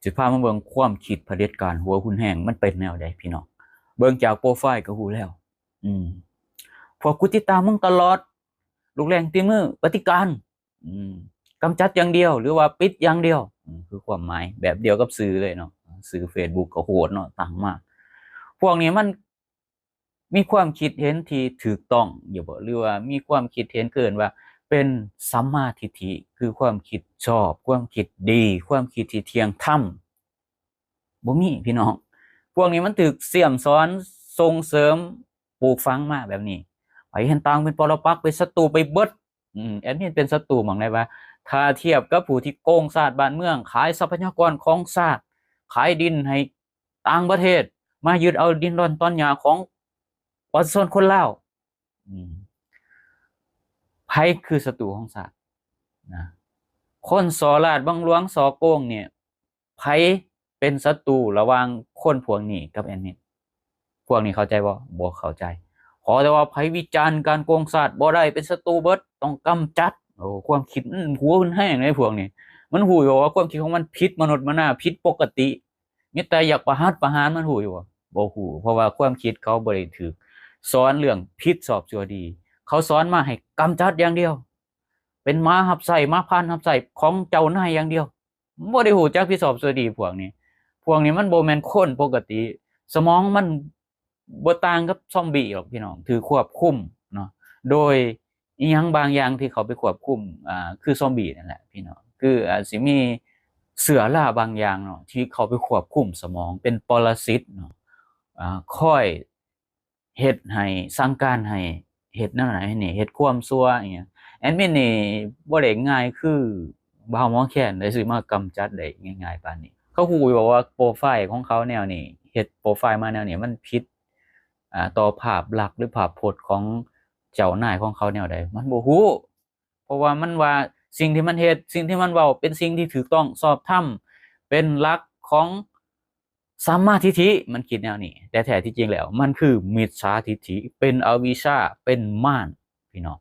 สิพามาเบิ่งความคิดเผด็จการหัวหุนแห้งมันเป็นแนวใดพี่น้องเบิ่งจากโปรไฟล์ก็ฮู้แล้ว อืมพวกกูติดตามมึงตลอดลูกแรงตีมือปฏิการอืมกำจัดอย่างเดียวหรือว่าปิดอย่างเดียวคือความหมายแบบเดียวกับสื่อเลยเนาะสื่อ Facebook ก็โหดเนาะต่างมากพวกนี้มันมีความคิดเห็นที่ถูกต้องอยู่บ่หรือว่ามีความคิดเห็นเกินว่าเป็นสัมมาทิฏฐิคือความคิดชอบความคิดดีความคิดที่เที่ยงธรรมบ่มีพี่น้องพวกนี้มันถูกเสี่ยมสอนส่งเสริมปลูกฝังมาแบบนี้ไปเห็นต่างเป็นปรปักษ์เป็นศัตรูไปเบิดแอดมินเป็นศัตรูหม่องใดว่าถ้าเทียบกับผู้ที่โกงชาติบ้านเมืองขายทรัพยากรของชาติขายดินให้ต่างประเทศมายึดเอาดินร่อนตอนหญ้าของประชาชนคนลาวไผคือศัตรูของชาตินะคนส่อราดบังหลวงส่อโกงเนี่ยไผเป็นศัตรูระหว่างคนพวกนี้กับแอดมินพวกนี้เข้าใจบ่เข้าใจขอแต่ว่าไผวิจารณ์การโกงชาติบ่ได้เป็นศัตรูเบิดต้องกำจัดโอ้ความคิดหัวมันแห้งเลยพวกนี้มันหูอยู่ว่าความคิดของมันผิดมนุษย์มนาผิดปกติมีแต่อยากประหารมันหูอยู่บ่หูเพราะว่าความคิดเขาบ่ได้ถูกสอนเรื่องผิดชอบชั่วดีเขาสอนมาให้กำจัดอย่างเดียวเป็นม้าหับใส่ม้าพานหับใส่ของเจ้านายอย่างเดียวบ่ได้หูจักผิดชอบชั่วดีพวกนี้มันบ่แม่นคนปกติสมองมันบ่ต่างกับซอมบี้หรอกพี่น้องถือควบคุมเนาะโดยอีหยังบางอย่างที่เขาไปควบคุมคือซอมบี้นั่นแหละพี่น้องคืออาจสิมีเสือราบางอย่างเนาะที่เขาไปควบคุมสมองเป็นปรสิตเนาะคอยเฮ็ดให้สั่งการให้เฮ็ดแนวไหนนี่เฮ็ดความชั่วอิหยังแอดมินนี่บ่ได้ง่ายคือบ่าวหมอแคนได้สิมากำจัดได้ง่ายๆปานนี้เขาฮู้อยู่ว่าโปรไฟล์ของเขาแนวนี้เฮ็ดโปรไฟล์มาแนวนี้มันผิดต่อภาพลักษณ์หรือภาพพจน์ของเจ้านายของเขาแนวใดมันบ่ฮู้เพราะว่ามันว่าสิ่งที่มันเฮ็ดสิ่งที่มันเว้าเป็นสิ่งที่ถูกต้องชอบธรรมเป็นหลักของสัมมาทิฏฐิมันคิดแนวนี้แต่แท้ที่จริงแล้วมันคือมิจฉาทิฏฐิเป็นอวิชชาเป็นมารพี่น้อง